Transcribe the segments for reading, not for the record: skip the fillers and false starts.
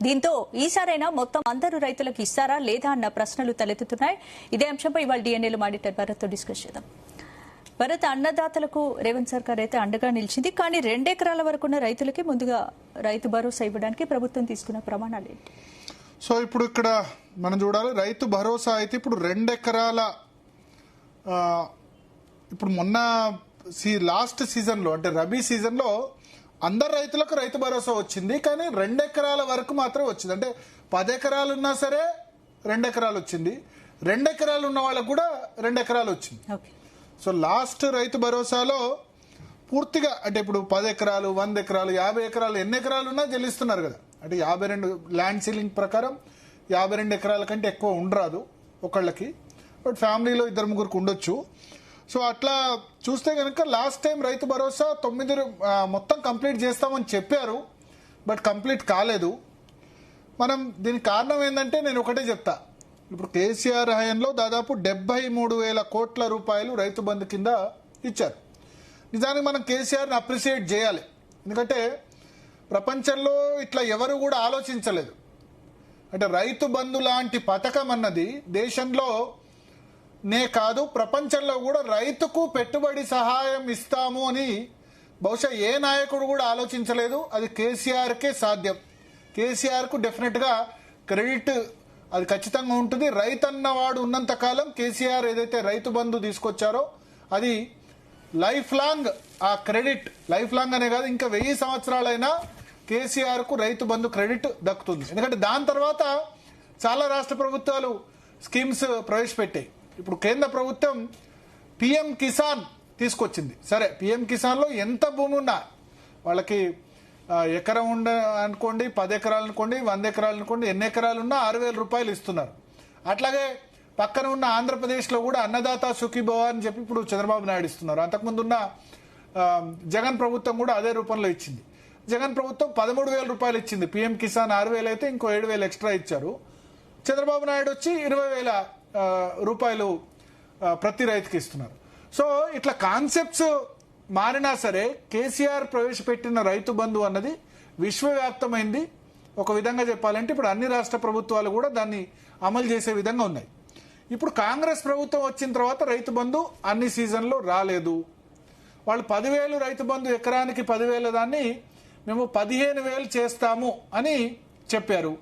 దీంతో ఈసారైనా మొత్తం అందరూ రైతులకు ఇస్తారా లేదా అన్న ప్రశ్నలు తలెత్తుతున్నాయి. ఇదే అంశంపై ఇవాళ డిఎన్ఏలో మానిటర్ భరత్ తో డిస్కస్ చేద్దాం. భరత్, అన్నదాతలకు రేవంత్ సర్కార్ అయితే అండగా నిలిచింది, కానీ 2 ఎకరాల వరకున్న రైతులకి ముందుగా రైతు భరోసా ఇవ్వడానికి ప్రభుత్వం తీసుకున్న ప్రమాణాలు ఏంటి? సో ఇప్పుడు ఇక్కడ మనం చూడాలి, రైతు భరోసా అయితే ఇప్పుడు 2 ఎకరాల ఇప్పుడు మొన్న లాస్ట్ సీజన్లో అంటే రబీ సీజన్లో అందరు రైతులకు రైతు భరోసా వచ్చింది, కానీ 2 ఎకరాల వరకు మాత్రం వచ్చింది. అంటే 10 ఎకరాలు ఉన్నా సరే 2 ఎకరాలు వచ్చింది, 2 ఎకరాలు ఉన్న వాళ్ళకు కూడా 2 ఎకరాలు వచ్చింది. సో లాస్ట్ రైతు భరోసాలో పూర్తిగా అంటే ఇప్పుడు 10 ఎకరాలు 100 ఎకరాలు 50 ఎకరాలు ఎన్ని ఎకరాలు ఉన్నా చెల్లిస్తున్నారు కదా. అంటే 52 ల్యాండ్ సీలింగ్ ప్రకారం 52 ఎకరాల కంటే ఎక్కువ ఉండరాదు ఒకళ్ళకి, బట్ ఫ్యామిలీలో 2-3 ఉండొచ్చు. సో అట్లా చూస్తే కనుక లాస్ట్ టైం రైతు భరోసా 9 మొత్తం కంప్లీట్ చేస్తామని చెప్పారు, బట్ కంప్లీట్ కాలేదు. మనం దీనికి కారణం ఏంటంటే నేను ఒకటే చెప్తా, ఇప్పుడు కేసీఆర్ హయాంలో దాదాపు 73,000 కోట్ల రూపాయలు రైతు బంధు కింద ఇచ్చారు. నిజానికి మనం కేసీఆర్ని అప్రిషియేట్ చేయాలి, ఎందుకంటే ప్రపంచంలో ఇట్లా ఎవరు కూడా ఆలోచించలేదు. అంటే రైతు బంధు లాంటి పథకం అన్నది దేశంలో నే కాదు ప్రపంచంలో కూడా రైతుకు పెట్టుబడి సహాయం ఇస్తాము అని బహుశా ఏ నాయకుడు కూడా ఆలోచించలేదు. అది కేసీఆర్కే సాధ్యం. కేసీఆర్కు డెఫినెట్గా క్రెడిట్ అది ఖచ్చితంగా ఉంటుంది. రైతు అన్నవాడు ఉన్నంత కాలం కేసీఆర్ ఏదైతే రైతు బంధు తీసుకొచ్చారో అది లైఫ్ లాంగ్, ఆ క్రెడిట్ లైఫ్ లాంగ్ అనే కాదు ఇంకా 1000 సంవత్సరాలైనా కేసీఆర్కు రైతు బంధు క్రెడిట్ దక్కుతుంది. ఎందుకంటే దాని తర్వాత చాలా రాష్ట్ర ప్రభుత్వాలు స్కీమ్స్ ప్రవేశపెట్టాయి. ఇప్పుడు కేంద్ర ప్రభుత్వం పిఎం కిసాన్ తీసుకొచ్చింది. సరే, పిఎం కిసాన్లో ఎంత భూమి ఉన్నా వాళ్ళకి ఎకరం అనుకోండి, 10 ఎకరాలు అనుకోండి, 100 ఎకరాలు అనుకోండి, ఎన్ని ఎకరాలు ఉన్నా 6,000 రూపాయలు ఇస్తున్నారు. అట్లాగే పక్కన ఉన్న ఆంధ్రప్రదేశ్లో కూడా అన్నదాత సుఖీభవ అని చెప్పి ఇప్పుడు చంద్రబాబు నాయుడు ఇస్తున్నారు. అంతకుముందు ఉన్న జగన్ ప్రభుత్వం కూడా అదే రూపంలో ఇచ్చింది. జగన్ ప్రభుత్వం 13,000 రూపాయలు ఇచ్చింది. పిఎం కిసాన్ 6,000 అయితే ఇంకో 7,000 ఎక్స్ట్రా ఇచ్చారు. చంద్రబాబు నాయుడు వచ్చి 20,000 రూపాయలు ప్రతి రైతుకి ఇస్తున్నారు. సో ఇట్లా కాన్సెప్ట్స్ మారినా సరే కేసీఆర్ ప్రవేశపెట్టిన రైతు బంధు అన్నది విశ్వవ్యాప్తమైంది. ఒక విధంగా చెప్పాలంటే ఇప్పుడు అన్ని రాష్ట్ర ప్రభుత్వాలు కూడా దాన్ని అమలు చేసే విధంగా ఉన్నాయి. ఇప్పుడు కాంగ్రెస్ ప్రభుత్వం వచ్చిన తర్వాత రైతు బంధు అన్ని సీజన్లో రాలేదు. వాళ్ళు 10,000 రైతు బంధు ఎకరానికి 10,000 దాన్ని మేము 15,000 చేస్తాము అని చెప్పారు.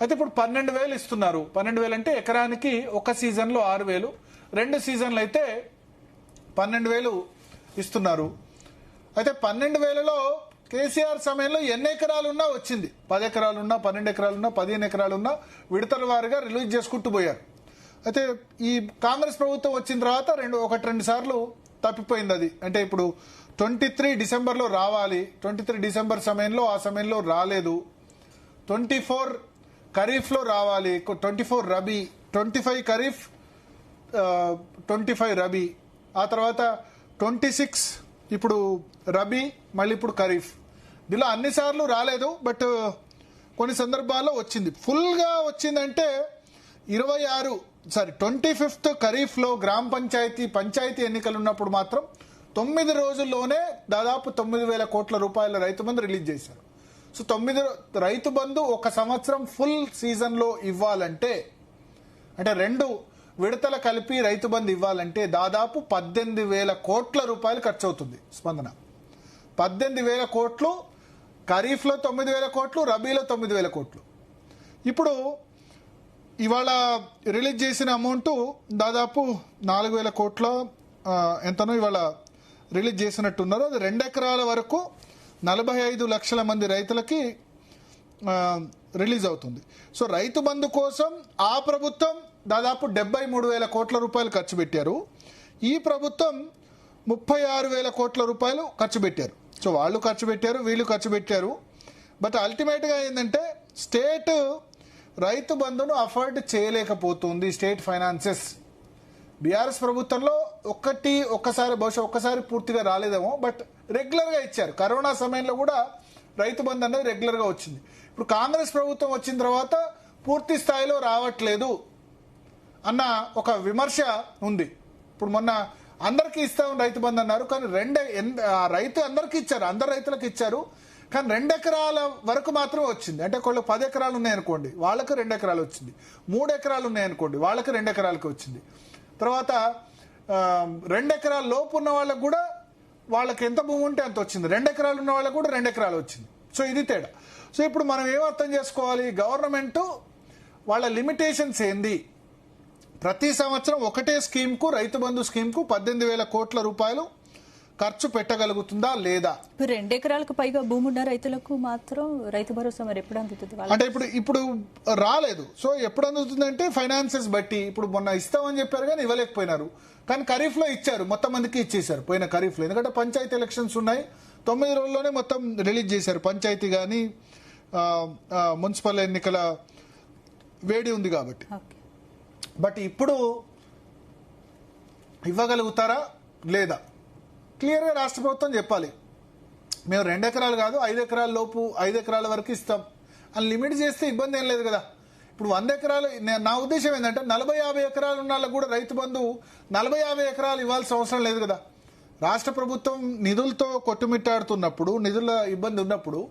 అయితే ఇప్పుడు 12,000 ఇస్తున్నారు. 12,000 అంటే ఎకరానికి ఒక సీజన్లో 6,000, 2 సీజన్లు అయితే 12,000 ఇస్తున్నారు. అయితే 12,000లో కేసీఆర్ సమయంలో ఎన్ని ఎకరాలు ఉన్నా వచ్చింది. 10 ఎకరాలు ఉన్నా, 12 ఎకరాలు ఉన్నా, 15 ఎకరాలు ఉన్నా విడతల వారిగా రిలీజ్ చేసుకుంటూ పోయారు. అయితే ఈ కాంగ్రెస్ ప్రభుత్వం వచ్చిన తర్వాత 1-2 సార్లు తప్పిపోయింది అది. అంటే ఇప్పుడు 23 డిసెంబర్లో రావాలి, 23 డిసెంబర్ సమయంలో ఆ సమయంలో రాలేదు. 24 ఖరీఫ్లో రావాలి, 24 రబీ, 25 ఖరీఫ్, 25 రబీ, ఆ తర్వాత 26 ఇప్పుడు రబీ, మళ్ళీ ఇప్పుడు ఖరీఫ్. దీనిలో అన్నిసార్లు రాలేదు, బట్ కొన్ని సందర్భాల్లో వచ్చింది. ఫుల్గా వచ్చిందంటే 25th ఖరీఫ్లో గ్రామ పంచాయతీ ఎన్నికలు ఉన్నప్పుడు మాత్రం 9 రోజుల్లోనే దాదాపు 9,000 కోట్ల రూపాయల రైతు బంధు రిలీజ్ చేశారు. సో 9 రైతు బంధు ఒక సంవత్సరం ఫుల్ సీజన్లో ఇవ్వాలంటే, అంటే 2 విడతల కలిపి రైతు బంధు ఇవ్వాలంటే దాదాపు 18,000 కోట్ల రూపాయలు ఖర్చు అవుతుంది. స్పందన 18,000 కోట్లు, ఖరీఫ్లో 9,000 కోట్లు, రబీలో 9,000 కోట్లు. ఇప్పుడు ఇవాళ రిలీజ్ చేసిన అమౌంట్ దాదాపు 4,000 కోట్ల ఎంతనో ఇవాళ రిలీజ్ చేసినట్టున్నారు. అది 2 ఎకరాల వరకు 45 లక్షల మంది రైతులకి రిలీజ్ అవుతుంది. సో రైతు బంధు కోసం ఆ ప్రభుత్వం దాదాపు 73,000 కోట్ల రూపాయలు ఖర్చు పెట్టారు. ఈ ప్రభుత్వం 36,000 కోట్ల రూపాయలు ఖర్చు పెట్టారు. సో వాళ్ళు ఖర్చు పెట్టారు, వీళ్ళు ఖర్చు పెట్టారు. బట్ అల్టిమేట్గా ఏంటంటే స్టేట్ రైతు బంధును అఫోర్డ్ చేయలేకపోతుంది. స్టేట్ ఫైనాన్సెస్ బీఆర్ఎస్ ప్రభుత్వంలో బహుశా ఒక్కసారి పూర్తిగా రాలేదేమో, బట్ రెగ్యులర్గా ఇచ్చారు. కరోనా సమయంలో కూడా రైతు బంధు అనేది రెగ్యులర్గా వచ్చింది. ఇప్పుడు కాంగ్రెస్ ప్రభుత్వం వచ్చిన తర్వాత పూర్తి స్థాయిలో రావట్లేదు అన్న ఒక విమర్శ ఉంది. ఇప్పుడు మొన్న అందరికీ ఇస్తాం రైతు బంధు అన్నారు, కానీ రైతు అందరికీ ఇచ్చారు, అందరు రైతులకు ఇచ్చారు, కానీ 2 ఎకరాల వరకు మాత్రమే వచ్చింది. అంటే ఒకళ్ళు 10 ఎకరాలు ఉన్నాయనుకోండి, వాళ్ళకి 2 ఎకరాలు వచ్చింది. 3 ఎకరాలు ఉన్నాయనుకోండి, వాళ్ళకి 2 ఎకరాలకి వచ్చింది. తర్వాత 2 ఎకరాల లోపు ఉన్న వాళ్ళకు కూడా వాళ్ళకి ఎంత భూమి ఉంటే అంత వచ్చింది. 2 ఎకరాలు ఉన్న వాళ్ళకు కూడా 2 ఎకరాలు వచ్చింది. సో ఇది తేడా. సో ఇప్పుడు మనం ఏం అర్థం చేసుకోవాలి, గవర్నమెంట్ వాళ్ళ లిమిటేషన్స్ ఏంది. ప్రతి సంవత్సరం ఒకటే స్కీమ్కు, రైతు బంధు స్కీమ్కు 18,000 కోట్ల రూపాయలు ఖర్చు పెట్టగలుగుతుందా లేదా? 2 ఎకరాలకు పైగా భూమి ఉన్న రైతులకు మాత్రం రైతు భరోసా మరి ఎప్పుడు అందుతుంది? అంటే ఇప్పుడు రాలేదు. సో ఎప్పుడు అందుతుందంటే ఫైనాన్సెస్ బట్టి. ఇప్పుడు మొన్న ఇస్తామని చెప్పారు కానీ ఇవ్వలేకపోయినారు. కానీ ఖరీఫ్ లో ఇచ్చారు, మొత్తం మందికి ఇచ్చేశారు పోయిన ఖరీఫ్ లో. ఎందుకంటే పంచాయతీ ఎలక్షన్స్ ఉన్నాయి, 9 రోజుల్లోనే మొత్తం రిలీజ్ చేశారు. పంచాయతీ కానీ మున్సిపల్ ఎన్నికల వేడి ఉంది కాబట్టి. బట్ ఇప్పుడు ఇవ్వగలుగుతారా లేదా క్లియర్గా రాష్ట్ర ప్రభుత్వం చెప్పాలి. మేము 2 ఎకరాలు కాదు 5 ఎకరాల లోపు 5 ఎకరాల వరకు ఇస్తాం అని లిమిట్ చేస్తే ఇబ్బంది ఏం లేదు కదా. ఇప్పుడు 100 ఎకరాలు, నా ఉద్దేశం ఏంటంటే 40-50 ఎకరాలు ఉన్న వాళ్ళకు కూడా రైతు బంధు 40-50 ఎకరాలు ఇవ్వాల్సిన అవసరం లేదు కదా. రాష్ట్ర ప్రభుత్వం నిధులతో కొట్టుమిట్టాడుతున్నప్పుడు, నిధుల ఇబ్బంది ఉన్నప్పుడు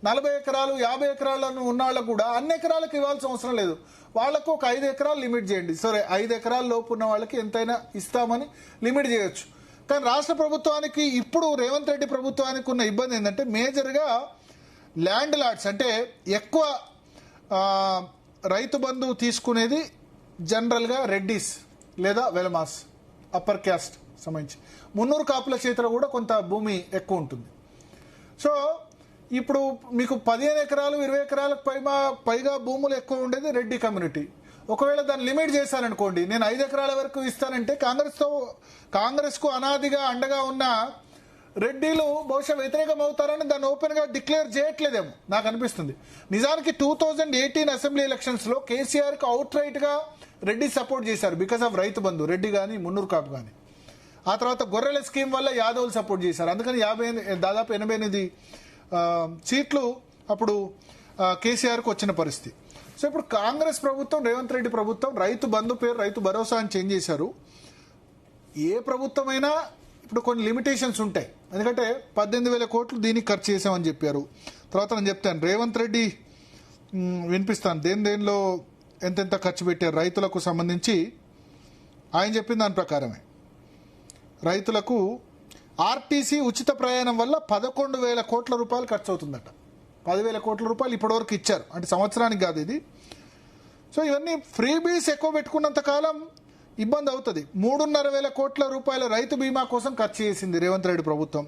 40 ఎకరాలు 50 ఎకరాలను ఉన్న వాళ్ళకు కూడా అన్ని ఎకరాలకు ఇవ్వాల్సిన అవసరం లేదు. వాళ్లకు ఒక 5 ఎకరాలు లిమిట్ చేయండి. సరే 5 ఎకరాల లోపు ఉన్న వాళ్ళకి ఎంతైనా ఇస్తామని లిమిట్ చేయొచ్చు. కానీ రాష్ట్ర ప్రభుత్వానికి, ఇప్పుడు రేవంత్ రెడ్డి ప్రభుత్వానికి ఉన్న ఇబ్బంది ఏంటంటే మేజర్గా ల్యాండ్ లాట్స్, అంటే ఎక్కువ రైతు బంధు తీసుకునేది జనరల్గా రెడ్డిస్ లేదా వెలమాస్, అప్పర్ క్యాస్ట్ సంబంధించి. మున్నూరు కాపుల చేతిలో కూడా కొంత భూమి ఎక్కువ ఉంటుంది. సో ఇప్పుడు మీకు 15 ఎకరాలు 20 ఎకరాలకు పైగా భూములు ఎక్కువ ఉండేది రెడ్డి కమ్యూనిటీ. ఒకవేళ దాన్ని లిమిట్ చేశారనుకోండి, నేను 5 ఎకరాల వరకు ఇస్తానంటే కాంగ్రెస్కు అనాదిగా అండగా ఉన్న రెడ్డిలు బహుశా వ్యతిరేకం అవుతారని దాన్ని ఓపెన్ గా డిక్లేర్ చేయట్లేదేమో నాకు అనిపిస్తుంది. నిజానికి 2018 అసెంబ్లీ ఎలక్షన్స్ లో కేసీఆర్ కు అవుట్ రైట్ గా రెడ్డి సపోర్ట్ చేశారు బికాస్ ఆఫ్ రైతు బంధు, రెడ్డి గాని మున్నూరు కాపు గాని. ఆ తర్వాత గొర్రెల స్కీమ్ వల్ల యాదవ్లు సపోర్ట్ చేశారు. అందుకని దాదాపు 88 సీట్లు అప్పుడు కేసీఆర్ కు వచ్చిన పరిస్థితి. సో ఇప్పుడు కాంగ్రెస్ ప్రభుత్వం, రేవంత్ రెడ్డి ప్రభుత్వం రైతు బంధు పేరు రైతు భరోసా అని చేంజ్ చేశారు. ఏ ప్రభుత్వమైనా ఇప్పుడు కొన్ని లిమిటేషన్స్ ఉంటాయి. ఎందుకంటే 18,000 కోట్లు దీనికి ఖర్చు చేశామని చెప్పారు. తర్వాత నేను చెప్తాను, రేవంత్ రెడ్డి వినిపిస్తాను దేనిలో ఎంతెంత ఖర్చు పెట్టారు రైతులకు సంబంధించి. ఆయన చెప్పిన దాని ప్రకారమే రైతులకు ఆర్టీసీ ఉచిత ప్రయాణం వల్ల 11,000 కోట్ల రూపాయలు ఖర్చు అవుతుందట. 10,000 కోట్ల రూపాయలు ఇప్పటివరకు ఇచ్చారు, అంటే సంవత్సరానికి కాదు ఇది. సో ఇవన్నీ ఫ్రీబీస్ ఎక్కువ పెట్టుకున్నంత కాలం ఇబ్బంది అవుతుంది. 3,500 కోట్ల రూపాయల రైతు బీమా కోసం ఖర్చు చేసింది రేవంత్ రెడ్డి ప్రభుత్వం.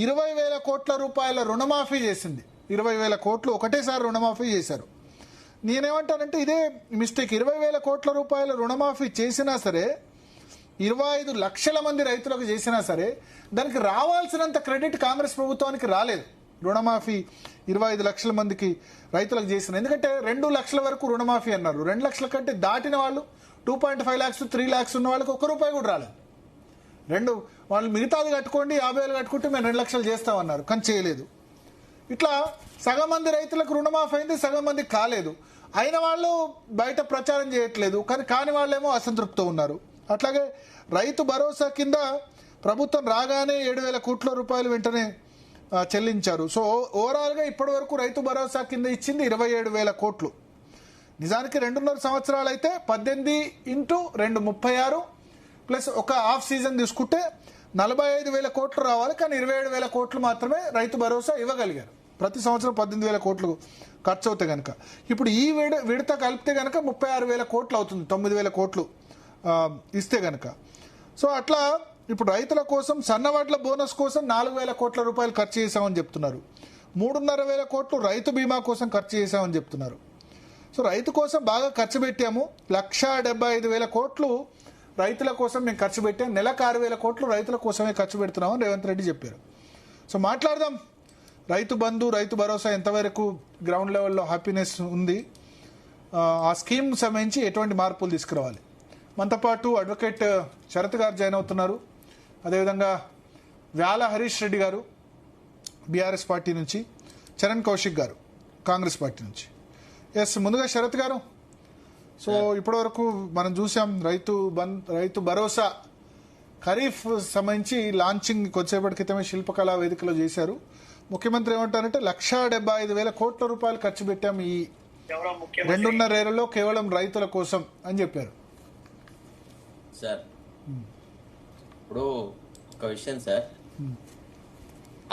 20,000 కోట్ల రూపాయల రుణమాఫీ చేసింది. 20,000 కోట్లు ఒకటేసారి రుణమాఫీ చేశారు. నేనేమంటానంటే ఇదే మిస్టేక్. 20,000 కోట్ల రూపాయల రుణమాఫీ చేసినా సరే, 25 లక్షల మంది రైతులకు చేసినా సరే, దానికి రావాల్సినంత క్రెడిట్ కాంగ్రెస్ ప్రభుత్వానికి రాలేదు. రుణమాఫీ 25 లక్షల మందికి రైతులకు చేసిన, ఎందుకంటే 2 లక్షల వరకు రుణమాఫీ అన్నారు. 2 లక్షల కంటే దాటిన వాళ్ళు 2.5 lakhs 3 lakhs ఉన్న వాళ్ళకి 1 రూపాయి కూడా రాలేదు. వాళ్ళు మిగతాది కట్టుకోండి, 50,000 కట్టుకుంటే మేము 2 లక్షలు చేస్తామన్నారు, కానీ చేయలేదు. ఇట్లా సగం మంది రైతులకు రుణమాఫీ అయింది, సగం మందికి కాలేదు. అయిన వాళ్ళు బయట ప్రచారం చేయట్లేదు, కానీ కాని వాళ్ళేమో అసంతృప్తితో ఉన్నారు. అట్లాగే రైతు భరోసా కింద ప్రభుత్వం రాగానే 7,000 కోట్ల రూపాయలు వెంటనే చెల్లించారు. సో ఓవరాల్గా ఇప్పటి వరకు రైతు భరోసా కింద ఇచ్చింది 27,000 కోట్లు. నిజానికి 2.5 సంవత్సరాలు అయితే 18 × 2 36 ప్లస్ ఒక హాఫ్ సీజన్ తీసుకుంటే 45,000 కోట్లు రావాలి. కానీ 27,000 కోట్లు మాత్రమే రైతు భరోసా ఇవ్వగలిగారు. ప్రతి సంవత్సరం 18,000 కోట్లు ఖర్చు అవుతాయి కనుక ఇప్పుడు ఈ విడత కలిపితే కనుక 36,000 కోట్లు అవుతుంది, 9,000 కోట్లు ఇస్తే కనుక. సో అట్లా ఇప్పుడు రైతుల కోసం సన్నవడ్ల బోనస్ కోసం 4,000 కోట్ల రూపాయలు ఖర్చు చేశామని చెప్తున్నారు. 3,500 కోట్లు రైతు బీమా కోసం ఖర్చు చేశామని చెప్తున్నారు. సో రైతు కోసం బాగా ఖర్చు పెట్టాము. 1,75,000 కోట్లు రైతుల కోసం మేము ఖర్చు పెట్టాం. నెలకు 6,000 కోట్లు రైతుల కోసమే ఖర్చు పెడుతున్నామని రేవంత్ రెడ్డి చెప్పారు. సో మాట్లాడదాం, రైతు బంధు రైతు భరోసా ఎంతవరకు గ్రౌండ్ లెవెల్లో హ్యాపీనెస్ ఉంది, ఆ స్కీమ్ సంబంధించి ఎటువంటి మార్పులు తీసుకురావాలి. మనతో పాటు అడ్వకేట్ శరత్ గారు జాయిన్ అవుతున్నారు. అదేవిధంగా వ్యాల హరీష్ రెడ్డి గారు బీఆర్ఎస్ పార్టీ నుంచి, చరణ్ కౌశిక్ గారు కాంగ్రెస్ పార్టీ నుంచి. ఎస్, ముందుగా శరత్ గారు, సో ఇప్పటివరకు మనం చూసాం రైతు భరోసా ఖరీఫ్ సంబంధించి లాంచింగ్ కొద్దిసేపటి క్రితమే శిల్పకళా వేదికలో చేశారు. ముఖ్యమంత్రి ఏమంటారంటే 1,75,000 కోట్ల రూపాయలు ఖర్చు పెట్టాం ఈ 2.5 ఏళ్లలో కేవలం రైతుల కోసం అని చెప్పారు. సార్ ఇప్పుడు ఒక విషయం సార్,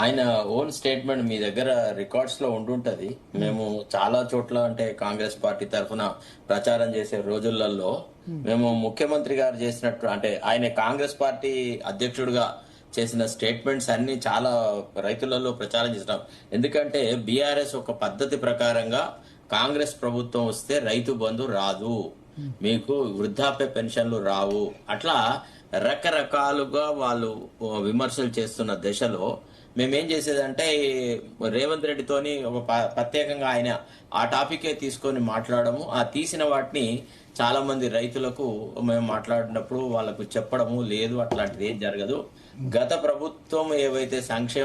ఆయన ఓన్ స్టేట్మెంట్ మీ దగ్గర రికార్డ్స్ లో ఉండుంటది. మేము చాలా చోట్ల అంటే కాంగ్రెస్ పార్టీ తరఫున ప్రచారం చేసే రోజులలో మేము ముఖ్యమంత్రి గారు చేసినట్టు అంటే ఆయన కాంగ్రెస్ పార్టీ అధ్యక్షుడిగా చేసిన స్టేట్మెంట్స్ అన్ని చాలా రైతులలో ప్రచారం చేసినాం. ఎందుకంటే బీఆర్ఎస్ ఒక పద్ధతి ప్రకారంగా కాంగ్రెస్ ప్రభుత్వం వస్తే రైతు బంధు రాదు, మీకు వృద్ధాప్య పెన్షన్లు రావు, అట్లా రకరకాలుగా వాళ్ళు విమర్శలు చేస్తున్న దశలో మేమేం చేసేదంటే రేవంత్ రెడ్డితోని ఒక ప్రత్యేకంగా ఆయన ఆ టాపికే తీసుకొని మాట్లాడము, ఆ తీసిన వాటిని చాలా మంది రైతులకు మేము మాట్లాడినప్పుడు వాళ్ళకు చెప్పడము లేదు, అట్లాంటిది ఏం జరగదు. గత ప్రభుత్వం ఏవైతే సంక్షేమ